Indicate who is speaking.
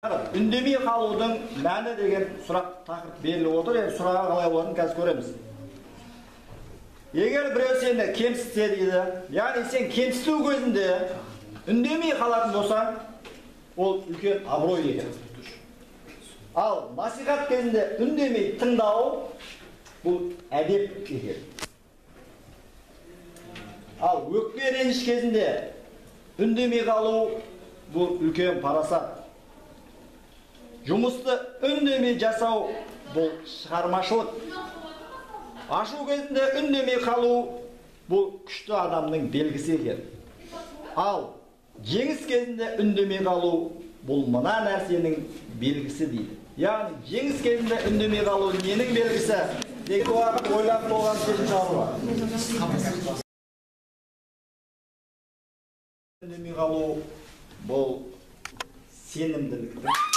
Speaker 1: Үндемей қалудың мәні деген сұрақ тақырып беріліп отыр. Енді сұраға қалай болатынын қазір көреміз. Егер біреу сені кемсітсе дейді, яғни сен кемсіту көзінде үндемей қалатын болсаң, ол үлкен абырой екен. Ал насихат кезінде үндемей тыңдау бұл әдеп екен. Ал өкпе реніш кезінде үндемей қалу бұл үлкен парасат. Жұмысты үндемей жасау бұл шығармашылық. Ашу кезінде үндемей қалу бұл күшті адамның белгісі екен. Ал жеңіс кезінде үндемей қалу бұл мына нәрсенің белгісі дейді. Яғни жеңіс кезінде үндемей қалу ненің белгісі? Екі уақыт ойлап болған сөзін шығаруға. Үндемей қалу бұл сенімділіктің